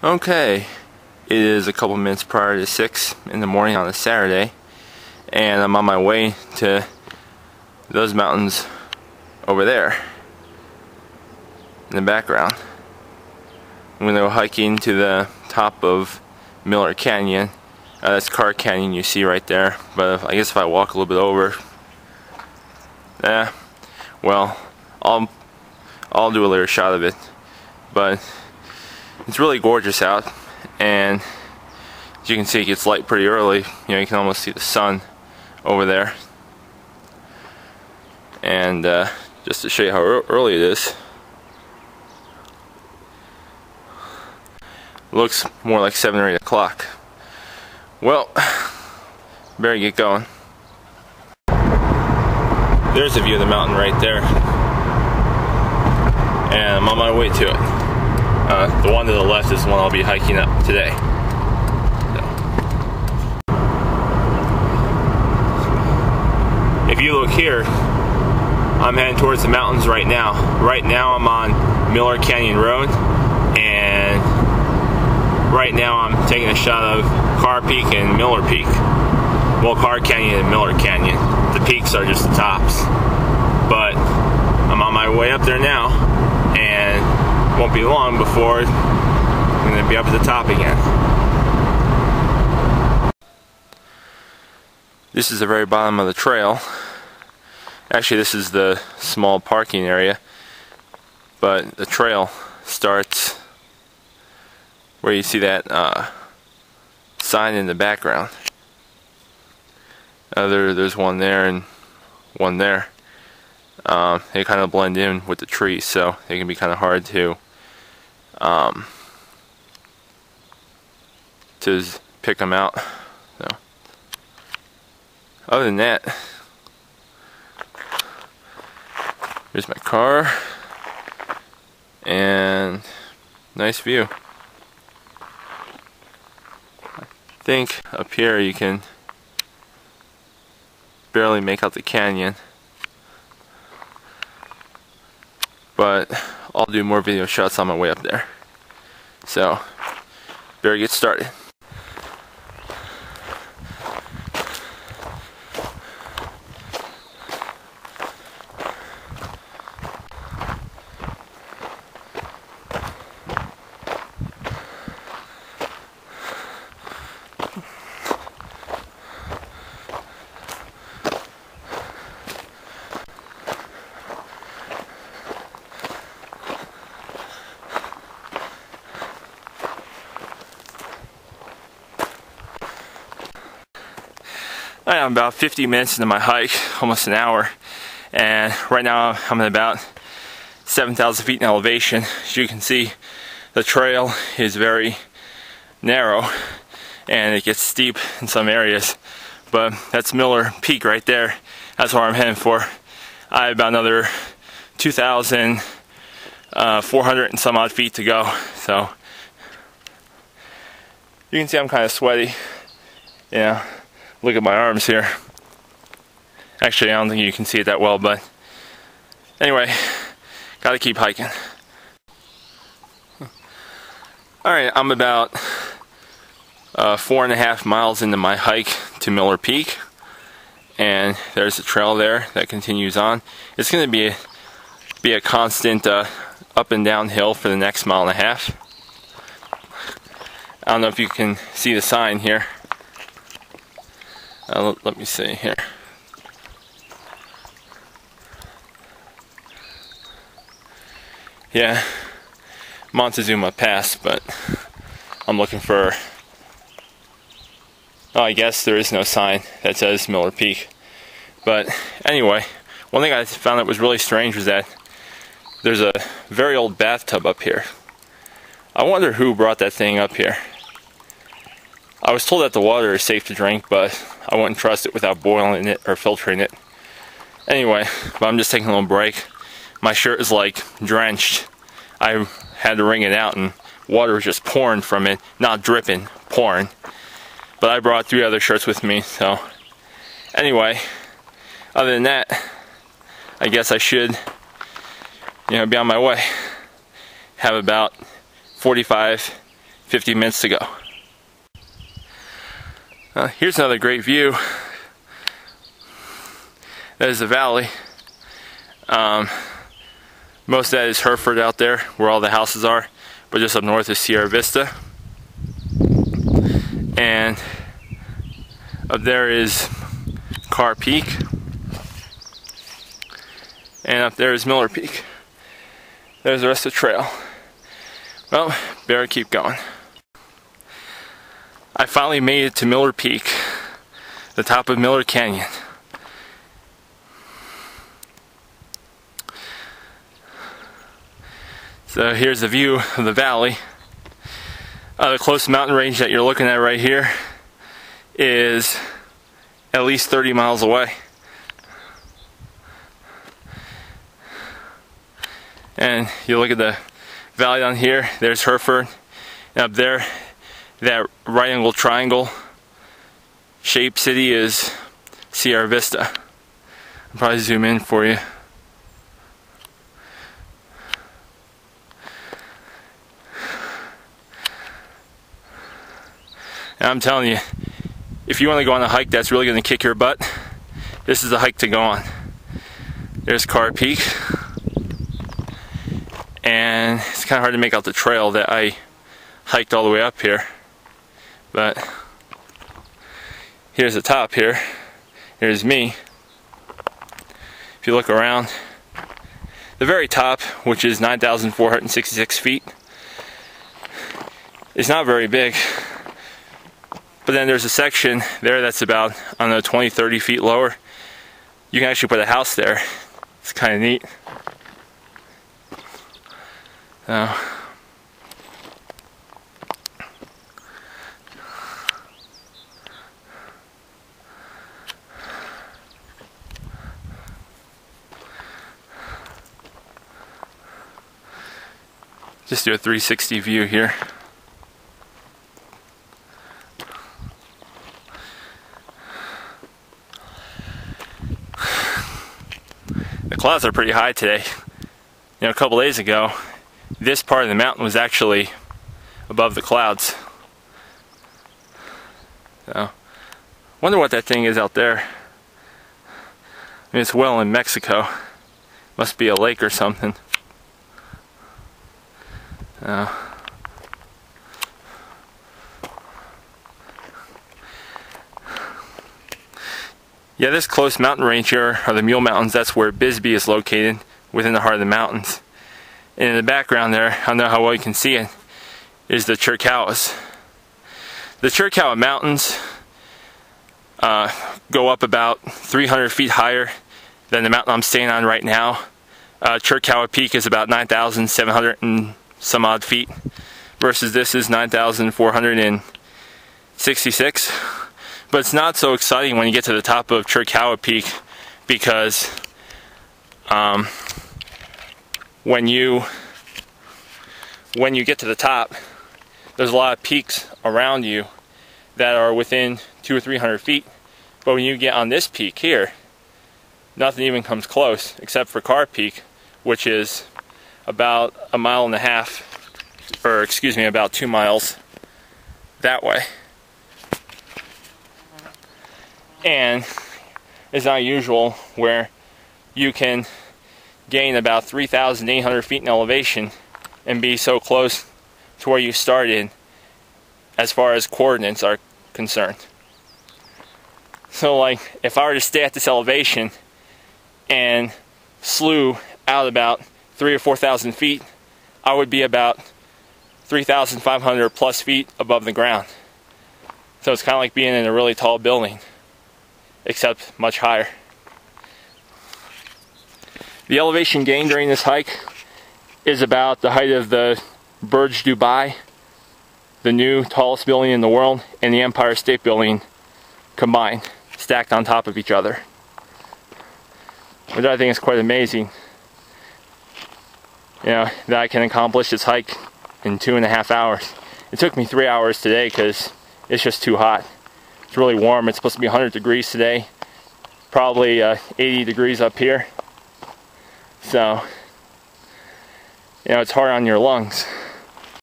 Okay, it is a couple minutes prior to 6 in the morning on a Saturday, and I'm on my way to those mountains over there in the background. I'm going to go hiking to the top of Miller Canyon. That's Car Canyon you see right there, but I guess if I walk a little bit over, well, I'll do a later shot of it. But it's really gorgeous out, and as you can see, it gets light pretty early. You know, you can almost see the sun over there. And just to show you how early it is, it looks more like 7 or 8 o'clock. Well, better get going. There's a view of the mountain right there, and I'm on my way to it. The one to the left is the one I'll be hiking up today. So, if you look here, I'm heading towards the mountains right now. Right now I'm on Miller Canyon Road, and right now I'm taking a shot of Car Peak and Miller Peak. Well, Car Canyon and Miller Canyon. The peaks are just the tops. But I'm on my way up there now, and won't be long before I'm going to be up at the top again. This is the very bottom of the trail. Actually, this is the small parking area, but the trail starts where you see that sign in the background. There's one there and one there. They kind of blend in with the trees, so they can be kind of hard to pick them out. So, other than that, there's my car, and nice view. I think up here you can barely make out the canyon, but I'll do more video shots on my way up there. So, better get started. I'm about 50 minutes into my hike, almost an hour, and right now I'm at about 7,000 feet in elevation. As you can see, the trail is very narrow and it gets steep in some areas, but that's Miller Peak right there. That's where I'm heading for. I have about another 2,400 and some odd feet to go, so you can see I'm kind of sweaty. Yeah. Look at my arms here. Actually, I don't think you can see it that well, but anyway, gotta keep hiking. Alright, I'm about 4.5 miles into my hike to Miller Peak, and there's a trail there that continues on. It's going to be a constant up and down hill for the next 1.5 miles. I don't know if you can see the sign here. Let me see here. Yeah, Montezuma Pass, but I'm looking for, oh, I guess there is no sign that says Miller Peak. But anyway, one thing I found that was really strange was that there's a very old bathtub up here. I wonder who brought that thing up here. I was told that the water is safe to drink, but I wouldn't trust it without boiling it or filtering it. Anyway, but I'm just taking a little break. My shirt is like drenched. I had to wring it out and water was just pouring from it. Not dripping, pouring. But I brought 3 other shirts with me, so anyway, other than that, I guess I should, be on my way. Have about 45 50 minutes to go. Here's another great view. That is the valley. Most of that is Hereford out there, where all the houses are, but just up north is Sierra Vista. And up there is Carr Peak. And up there is Miller Peak. There's the rest of the trail. Well, better keep going. I finally made it to Miller Peak, the top of Miller Canyon. So here's the view of the valley. The closest mountain range that you're looking at right here is at least 30 miles away. And you look at the valley down here, there's Hereford. And up there, that right angle triangle shaped city is Sierra Vista. I'll probably zoom in for you. And I'm telling you, if you want to go on a hike that's really going to kick your butt, this is the hike to go on. There's Carr Peak. And it's kind of hard to make out the trail that I hiked all the way up here. But here's the top here. Here's me. If you look around, the very top, which is 9,466 feet, is not very big. But then there's a section there that's about, I don't know, 20, 30 feet lower. You can actually put a house there. It's kind of neat. Just do a 360 view here. The clouds are pretty high today. You know, a couple days ago, this part of the mountain was actually above the clouds. So, wonder what that thing is out there. I mean, it's well in Mexico. Must be a lake or something. Yeah, this close mountain range here are the Mule Mountains. That's where Bisbee is located, within the heart of the mountains. And in the background there, I don't know how well you can see it, is the Chiricahua. The Chiricahua Mountains go up about 300 feet higher than the mountain I'm staying on right now. Chiricahua Peak is about 9,700 and some odd feet, versus this is 9,466. But it's not so exciting when you get to the top of Chiricahua Peak, because when you get to the top, there's a lot of peaks around you that are within 200 or 300 feet. But when you get on this peak here, nothing even comes close, except for Carr Peak, which is about a mile and a half, or excuse me, about 2 miles that way. And it's not usual where you can gain about 3,800 feet in elevation and be so close to where you started as far as coordinates are concerned. So like, if I were to stay at this elevation and slew out about 3,000 or 4,000 feet, I would be about 3,500 plus feet above the ground. So it's kind of like being in a really tall building, except much higher. The elevation gain during this hike is about the height of the Burj Dubai, the new tallest building in the world, and the Empire State Building combined, stacked on top of each other. Which I think is quite amazing. You know, that I can accomplish this hike in 2.5 hours. It took me 3 hours today because it's just too hot. It's really warm. It's supposed to be 100 degrees today. Probably 80 degrees up here. So, you know, it's hard on your lungs.